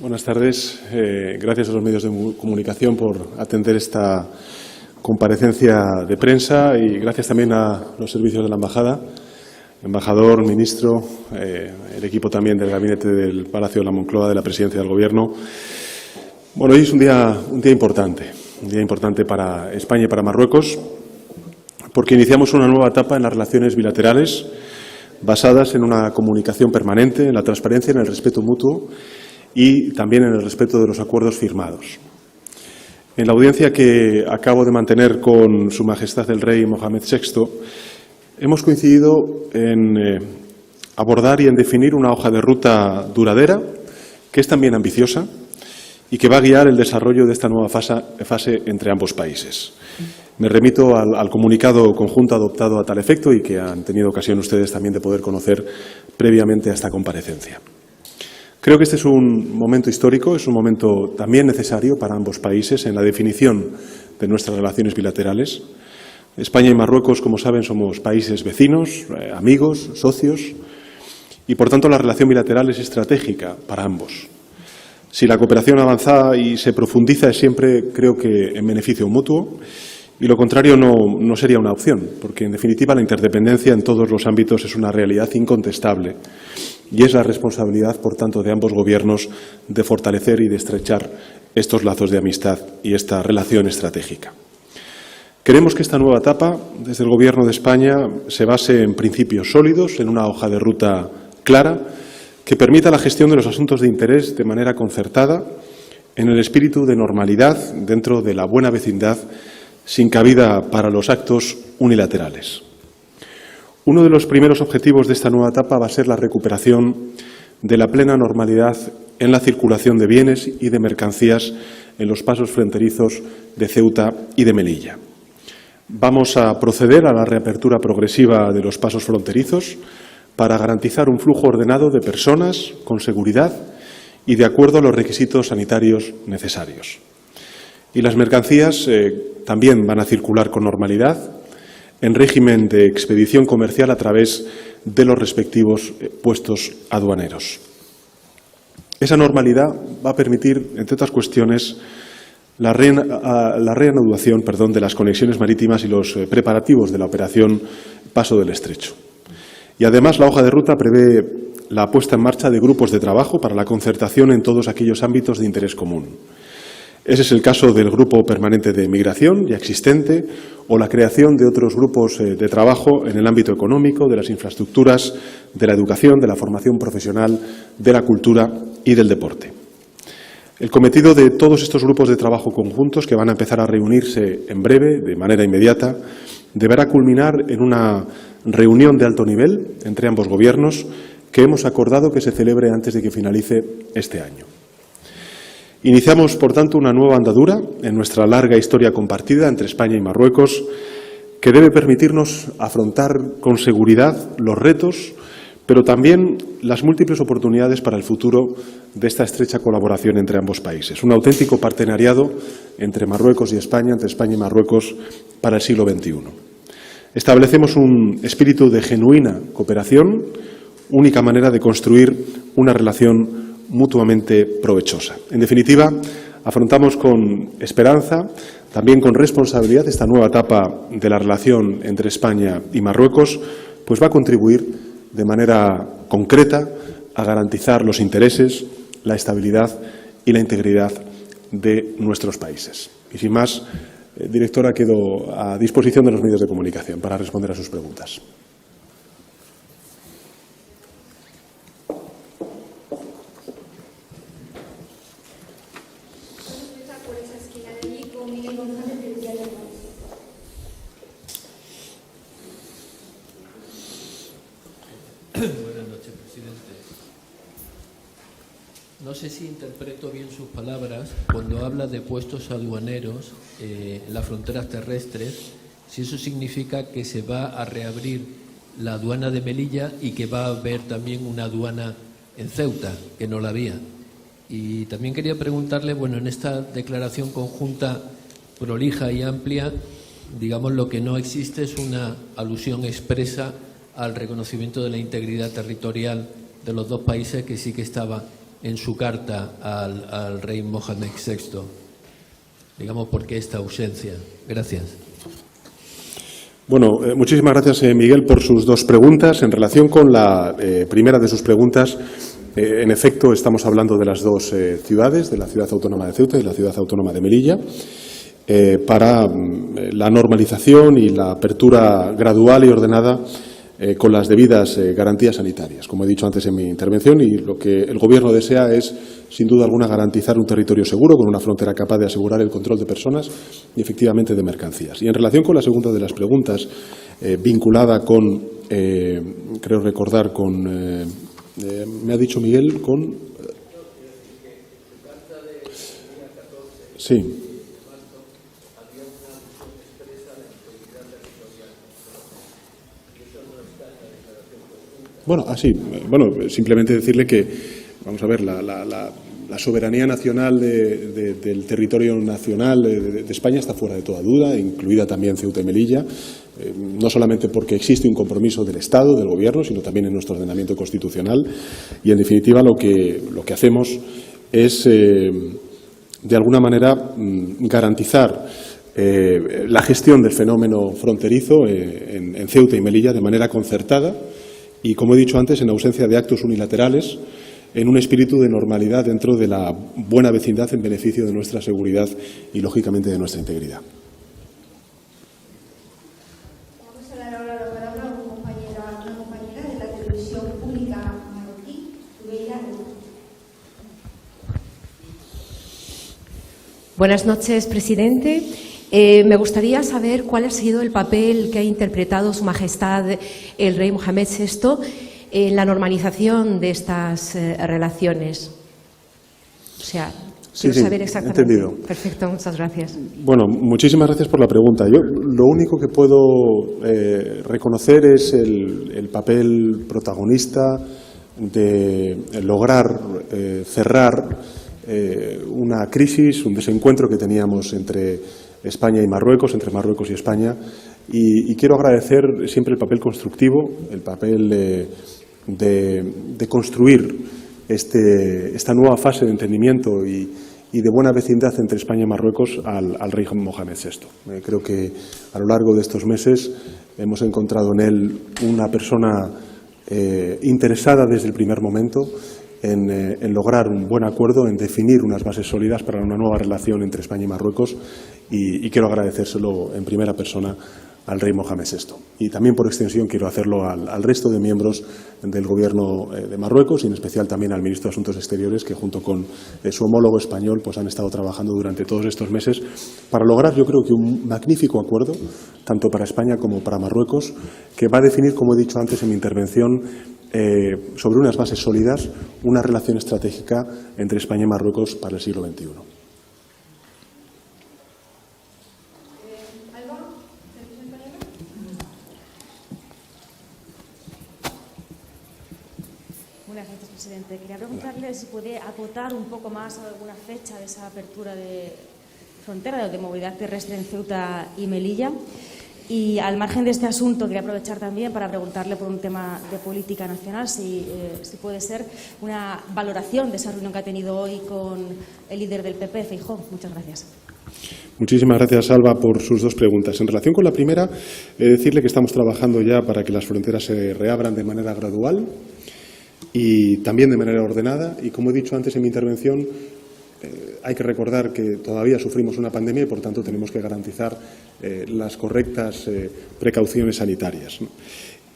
Buenas tardes. Gracias a los medios de comunicación por atender esta comparecencia de prensa y gracias también a los servicios de la Embajada, embajador, ministro, el equipo también del gabinete del Palacio de la Moncloa, de la Presidencia del Gobierno. Bueno, hoy es un día importante para España y para Marruecos, porque iniciamos una nueva etapa en las relaciones bilaterales basadas en una comunicación permanente, en la transparencia, en el respeto mutuo y también en el respeto de los acuerdos firmados. En la audiencia que acabo de mantener con Su Majestad el Rey Mohamed VI, hemos coincidido en abordar y en definir una hoja de ruta duradera, que es también ambiciosa y que va a guiar el desarrollo de esta nueva fase entre ambos países. Me remito al comunicado conjunto adoptado a tal efecto y que han tenido ocasión ustedes también de poder conocer previamente a esta comparecencia. Creo que este es un momento histórico, es un momento también necesario para ambos países en la definición de nuestras relaciones bilaterales. España y Marruecos, como saben, somos países vecinos, amigos, socios, y por tanto la relación bilateral es estratégica para ambos. Si la cooperación avanza y se profundiza es siempre, creo que, en beneficio mutuo, y lo contrario no sería una opción, porque en definitiva la interdependencia en todos los ámbitos es una realidad incontestable y es la responsabilidad, por tanto, de ambos gobiernos de fortalecer y de estrechar estos lazos de amistad y esta relación estratégica. Queremos que esta nueva etapa, desde el Gobierno de España, se base en principios sólidos, en una hoja de ruta clara, que permita la gestión de los asuntos de interés de manera concertada, en el espíritu de normalidad, dentro de la buena vecindad, sin cabida para los actos unilaterales. Uno de los primeros objetivos de esta nueva etapa va a ser la recuperación de la plena normalidad en la circulación de bienes y de mercancías en los pasos fronterizos de Ceuta y de Melilla. Vamos a proceder a la reapertura progresiva de los pasos fronterizos para garantizar un flujo ordenado de personas con seguridad y de acuerdo a los requisitos sanitarios necesarios. Y las mercancías también van a circular con normalidad en régimen de expedición comercial a través de los respectivos puestos aduaneros. Esa normalidad va a permitir, entre otras cuestiones, la reanudación de las conexiones marítimas y los preparativos de la operación Paso del Estrecho. Y además la hoja de ruta prevé la puesta en marcha de grupos de trabajo para la concertación en todos aquellos ámbitos de interés común. Ese es el caso del Grupo Permanente de Migración, ya existente, o la creación de otros grupos de trabajo en el ámbito económico, de las infraestructuras, de la educación, de la formación profesional, de la cultura y del deporte. El cometido de todos estos grupos de trabajo conjuntos, que van a empezar a reunirse en breve, de manera inmediata, deberá culminar en una reunión de alto nivel entre ambos gobiernos que hemos acordado que se celebre antes de que finalice este año. Iniciamos, por tanto, una nueva andadura en nuestra larga historia compartida entre España y Marruecos que debe permitirnos afrontar con seguridad los retos, pero también las múltiples oportunidades para el futuro de esta estrecha colaboración entre ambos países. Un auténtico partenariado entre Marruecos y España, entre España y Marruecos, para el siglo XXI. Establecemos un espíritu de genuina cooperación, única manera de construir una relación mutuamente provechosa. En definitiva, afrontamos con esperanza, también con responsabilidad, esta nueva etapa de la relación entre España y Marruecos, pues va a contribuir de manera concreta a garantizar los intereses, la estabilidad y la integridad de nuestros países. Y sin más, directora, quedo a disposición de los medios de comunicación para responder a sus preguntas. Buenas noches, presidente. No sé si interpreto bien sus palabras cuando habla de puestos aduaneros en las fronteras terrestres, si eso significa que se va a reabrir la aduana de Melilla y que va a haber también una aduana en Ceuta, que no la había. Y también quería preguntarle, bueno, en esta declaración conjunta prolija y amplia, digamos, lo que no existe es una alusión expresa al reconocimiento de la integridad territorial de los dos países, que sí que estaba en su carta al rey Mohamed VI? Digamos, ¿por qué esta ausencia? Gracias. Bueno, muchísimas gracias, Miguel, por sus dos preguntas. En relación con la primera de sus preguntas, en efecto, estamos hablando de las dos ciudades, de la ciudad autónoma de Ceuta y la ciudad autónoma de Melilla, para la normalización y la apertura gradual y ordenada con las debidas garantías sanitarias. Como he dicho antes en mi intervención, y lo que el Gobierno desea es, sin duda alguna, garantizar un territorio seguro, con una frontera capaz de asegurar el control de personas y, efectivamente, de mercancías. Y en relación con la segunda de las preguntas, vinculada con, creo recordar, con, me ha dicho Miguel, con... Sí. Bueno, simplemente decirle que, vamos a ver, la soberanía nacional del territorio nacional de España está fuera de toda duda, incluida también Ceuta y Melilla, no solamente porque existe un compromiso del Estado, del Gobierno, sino también en nuestro ordenamiento constitucional. Y, en definitiva, lo que hacemos es, de alguna manera, garantizar la gestión del fenómeno fronterizo en Ceuta y Melilla de manera concertada y, como he dicho antes, en ausencia de actos unilaterales, en un espíritu de normalidad dentro de la buena vecindad en beneficio de nuestra seguridad y, lógicamente, de nuestra integridad. Vamos a dar ahora la palabra a una compañera de la televisión pública marroquí, Tubeira. Buenas noches, presidente. Me gustaría saber cuál ha sido el papel que ha interpretado Su Majestad el Rey Mohamed VI en la normalización de estas relaciones. O sea, quiero saber exactamente. Entendido. Perfecto, muchas gracias. Bueno, muchísimas gracias por la pregunta. Yo lo único que puedo reconocer es el papel protagonista de lograr cerrar una crisis, un desencuentro que teníamos entre España y Marruecos, entre Marruecos y España, y quiero agradecer siempre el papel constructivo, el papel de construir esta nueva fase de entendimiento y de buena vecindad entre España y Marruecos al rey Mohamed VI. Creo que a lo largo de estos meses hemos encontrado en él una persona interesada desde el primer momento en lograr un buen acuerdo, en definir unas bases sólidas para una nueva relación entre España y Marruecos, y quiero agradecérselo en primera persona al rey Mohamed VI. Y también, por extensión, quiero hacerlo al resto de miembros del Gobierno de Marruecos, y en especial también al ministro de Asuntos Exteriores, que junto con su homólogo español pues han estado trabajando durante todos estos meses para lograr, yo creo que un magnífico acuerdo, tanto para España como para Marruecos, que va a definir, como he dicho antes en mi intervención, sobre unas bases sólidas, una relación estratégica entre España y Marruecos para el siglo XXI. Buenas noches, presidente. Quería preguntarle si puede acotar un poco más alguna fecha de esa apertura de frontera de movilidad terrestre en Ceuta y Melilla. Y al margen de este asunto, quería aprovechar también para preguntarle por un tema de política nacional, si puede ser una valoración de esa reunión que ha tenido hoy con el líder del PP, Feijóo. Muchas gracias. Muchísimas gracias, Alba, por sus dos preguntas. En relación con la primera, decirle que estamos trabajando ya para que las fronteras se reabran de manera gradual y también de manera ordenada. Y, como he dicho antes en mi intervención, hay que recordar que todavía sufrimos una pandemia y, por tanto, tenemos que garantizar las correctas precauciones sanitarias, ¿no?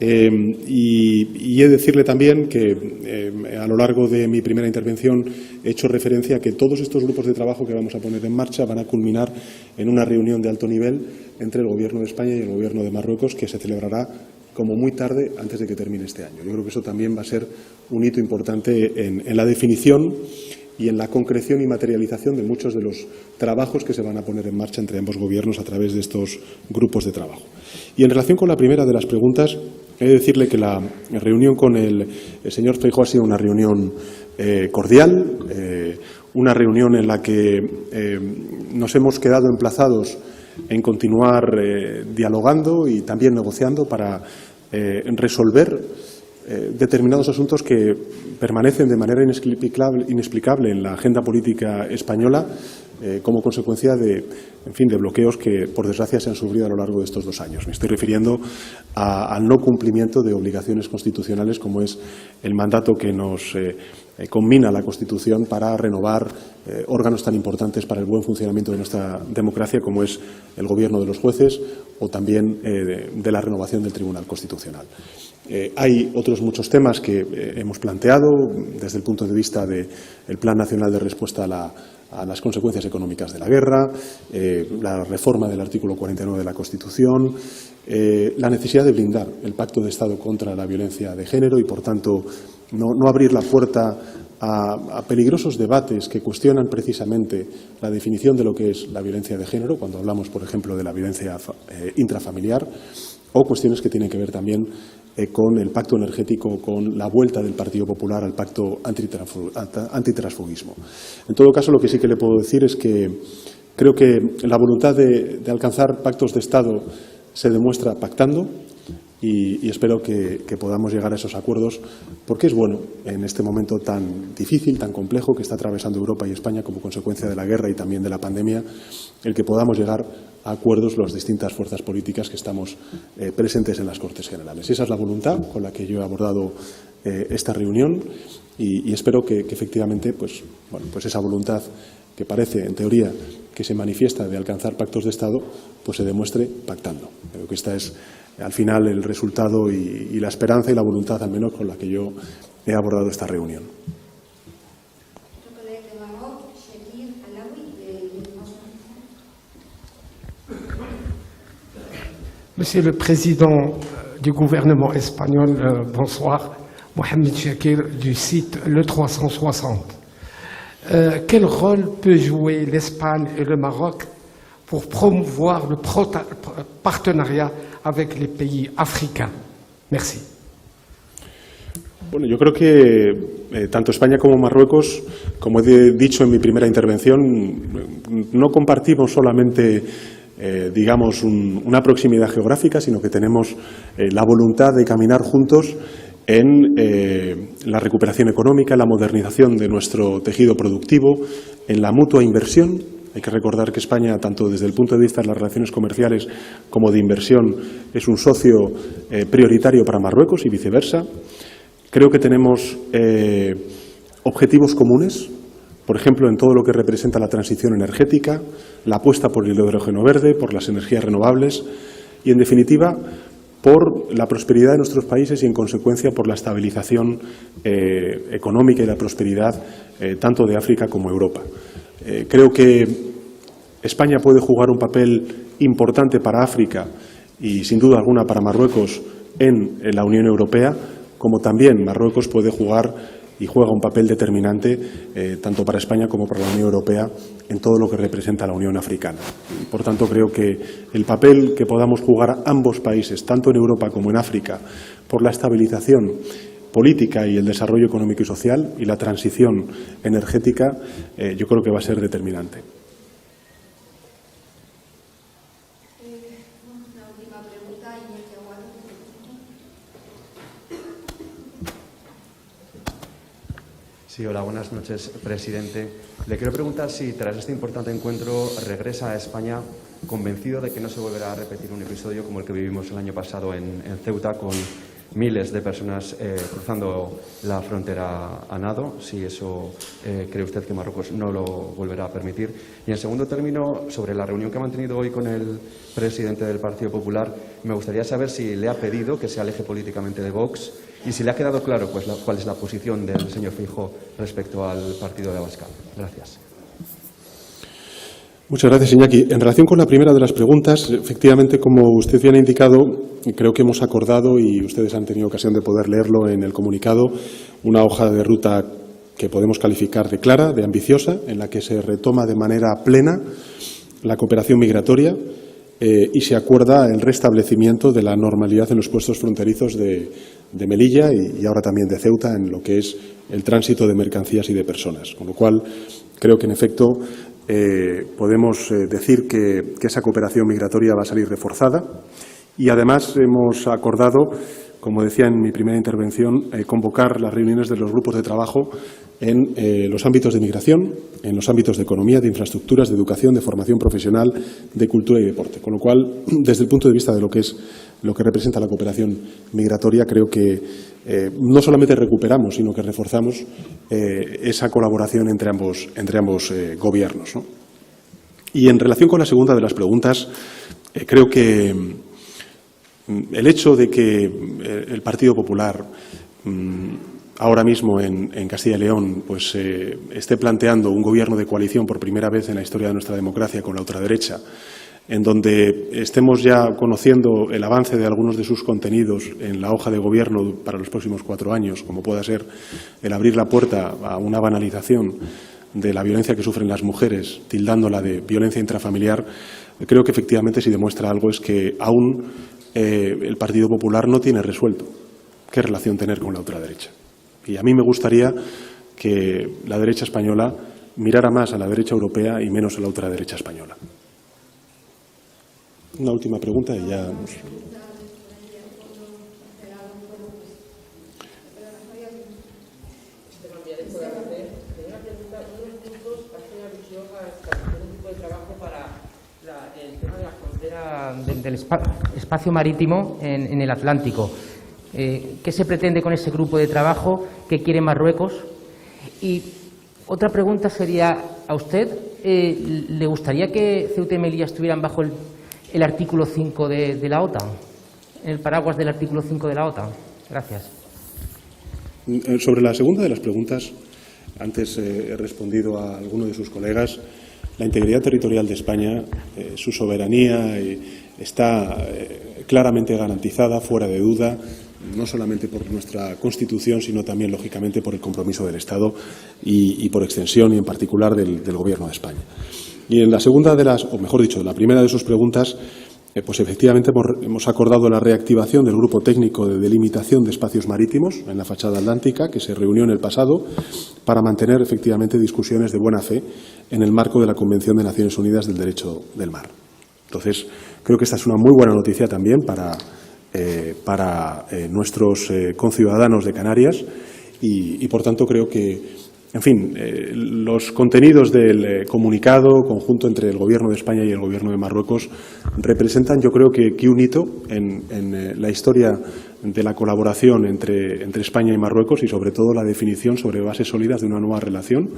Y he de decirle también que a lo largo de mi primera intervención he hecho referencia a que todos estos grupos de trabajo que vamos a poner en marcha van a culminar en una reunión de alto nivel entre el Gobierno de España y el Gobierno de Marruecos, que se celebrará como muy tarde antes de que termine este año. Yo creo que eso también va a ser un hito importante en la definición y en la concreción y materialización de muchos de los trabajos que se van a poner en marcha entre ambos gobiernos a través de estos grupos de trabajo. Y en relación con la primera de las preguntas, he de decirle que la reunión con el señor Feijóo ha sido una reunión cordial, una reunión en la que nos hemos quedado emplazados en continuar dialogando y también negociando para resolver determinados asuntos que permanecen de manera inexplicable en la agenda política española como consecuencia de bloqueos que, por desgracia, se han sufrido a lo largo de estos 2 años. Me estoy refiriendo al no cumplimiento de obligaciones constitucionales, como es el mandato que nos conmina la Constitución para renovar órganos tan importantes para el buen funcionamiento de nuestra democracia, como es el gobierno de los jueces o también de la renovación del Tribunal Constitucional. Hay otros muchos temas que hemos planteado desde el punto de vista del Plan Nacional de Respuesta a las consecuencias económicas de la guerra, la reforma del artículo 49 de la Constitución, la necesidad de blindar el Pacto de Estado contra la violencia de género y, por tanto, no abrir la puerta a peligrosos debates que cuestionan precisamente la definición de lo que es la violencia de género, cuando hablamos, por ejemplo, de la violencia intrafamiliar, o cuestiones que tienen que ver también con el pacto energético, con la vuelta del Partido Popular al pacto antitransfugismo. En todo caso, lo que sí que le puedo decir es que creo que la voluntad de alcanzar pactos de Estado se demuestra pactando y espero que podamos llegar a esos acuerdos, porque es bueno en este momento tan difícil, tan complejo que está atravesando Europa y España como consecuencia de la guerra y también de la pandemia, el que podamos llegar a acuerdos las distintas fuerzas políticas que estamos presentes en las Cortes Generales. Esa es la voluntad con la que yo he abordado esta reunión y espero que efectivamente pues esa voluntad que parece, en teoría, que se manifiesta de alcanzar pactos de Estado, pues se demuestre pactando. Creo que esta es, al final, el resultado y la esperanza y la voluntad, al menos, con la que yo he abordado esta reunión. Monsieur le Président du gouvernement espagnol, bonsoir. Mohamed Chakir du site Le 360. Quel rôle peut jouer l'Espagne et le Maroc pour promouvoir le partenariat avec les pays africains? Merci. Bueno, yo creo que tanto España como Marruecos, como he dicho en mi primera intervención, no compartimos solamente digamos, una proximidad geográfica, sino que tenemos la voluntad de caminar juntos en la recuperación económica, en la modernización de nuestro tejido productivo, en la mutua inversión. Hay que recordar que España, tanto desde el punto de vista de las relaciones comerciales como de inversión, es un socio prioritario para Marruecos y viceversa. Creo que tenemos objetivos comunes, por ejemplo, en todo lo que representa la transición energética, la apuesta por el hidrógeno verde, por las energías renovables y, en definitiva, por la prosperidad de nuestros países y, en consecuencia, por la estabilización económica y la prosperidad tanto de África como Europa. Creo que España puede jugar un papel importante para África y, sin duda alguna, para Marruecos en la Unión Europea, como también Marruecos puede jugar y juega un papel determinante tanto para España como para la Unión Europea en todo lo que representa la Unión Africana. Y, por tanto, creo que el papel que podamos jugar ambos países, tanto en Europa como en África, por la estabilización política y el desarrollo económico y social y la transición energética, yo creo que va a ser determinante. Sí, hola, buenas noches, presidente. Le quiero preguntar si tras este importante encuentro regresa a España convencido de que no se volverá a repetir un episodio como el que vivimos el año pasado en Ceuta, con miles de personas cruzando la frontera a nado, si eso cree usted que Marruecos no lo volverá a permitir. Y, en segundo término, sobre la reunión que ha mantenido hoy con el presidente del Partido Popular, me gustaría saber si le ha pedido que se aleje políticamente de Vox y si le ha quedado claro cuál es la posición del señor Feijóo respecto al partido de Abascal. Gracias. Muchas gracias, Iñaki. En relación con la primera de las preguntas, efectivamente, como usted bien ha indicado, creo que hemos acordado, y ustedes han tenido ocasión de poder leerlo en el comunicado, una hoja de ruta que podemos calificar de clara, de ambiciosa, en la que se retoma de manera plena la cooperación migratoria y se acuerda el restablecimiento de la normalidad en los puestos fronterizos de Melilla y ahora también de Ceuta en lo que es el tránsito de mercancías y de personas. Con lo cual, creo que, en efecto, podemos decir que esa cooperación migratoria va a salir reforzada y, además, hemos acordado como decía en mi primera intervención, convocar las reuniones de los grupos de trabajo en los ámbitos de migración, en los ámbitos de economía, de infraestructuras, de educación, de formación profesional, de cultura y deporte. Con lo cual, desde el punto de vista de lo que representa la cooperación migratoria, creo que no solamente recuperamos, sino que reforzamos esa colaboración entre ambos gobiernos, ¿no? Y en relación con la segunda de las preguntas, creo que el hecho de que el Partido Popular ahora mismo en Castilla y León pues, esté planteando un gobierno de coalición por primera vez en la historia de nuestra democracia con la ultraderecha, en donde estemos ya conociendo el avance de algunos de sus contenidos en la hoja de gobierno para los próximos 4 años, como pueda ser el abrir la puerta a una banalización de la violencia que sufren las mujeres, tildándola de violencia intrafamiliar, creo que efectivamente si demuestra algo es que aún el Partido Popular no tiene resuelto qué relación tener con la ultraderecha. Y a mí me gustaría que la derecha española mirara más a la derecha europea y menos a la ultraderecha española. Una última pregunta y ya nos... Del espacio marítimo en el Atlántico. ¿Qué se pretende con ese grupo de trabajo? ¿Qué quiere Marruecos? Y otra pregunta sería, ¿a usted le gustaría que Ceuta y Melilla estuvieran bajo el artículo 5 de la OTAN, en el paraguas del artículo 5 de la OTAN? Gracias. Sobre la segunda de las preguntas, antes he respondido a alguno de sus colegas. La integridad territorial de España, su soberanía, está claramente garantizada, fuera de duda, no solamente por nuestra Constitución, sino también, lógicamente, por el compromiso del Estado y por extensión y, en particular, del Gobierno de España. Y en la segunda de las, o mejor dicho, la primera de sus preguntas, pues efectivamente hemos acordado la reactivación del Grupo Técnico de Delimitación de Espacios Marítimos en la fachada atlántica, que se reunió en el pasado, para mantener efectivamente discusiones de buena fe en el marco de la Convención de Naciones Unidas del Derecho del Mar. Entonces, creo que esta es una muy buena noticia también para nuestros conciudadanos de Canarias y, por tanto, creo que, en fin, los contenidos del comunicado conjunto entre el Gobierno de España y el Gobierno de Marruecos representan, yo creo que un hito en la historia de la colaboración entre España y Marruecos y, sobre todo, la definición sobre bases sólidas de una nueva relación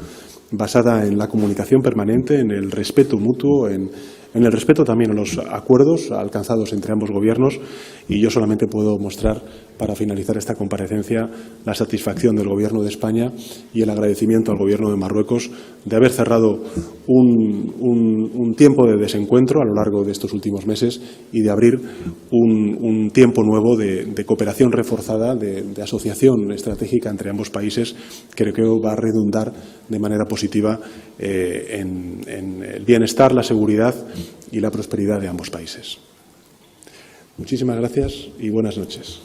basada en la comunicación permanente, en el respeto mutuo, en el respeto también a los acuerdos alcanzados entre ambos gobiernos, y yo solamente puedo mostrar, para finalizar esta comparecencia, la satisfacción del Gobierno de España y el agradecimiento al Gobierno de Marruecos de haber cerrado un tiempo de desencuentro a lo largo de estos últimos meses y de abrir un tiempo nuevo de cooperación reforzada, de asociación estratégica entre ambos países, que creo va a redundar de manera positiva en el bienestar, la seguridad y la prosperidad de ambos países. Muchísimas gracias y buenas noches.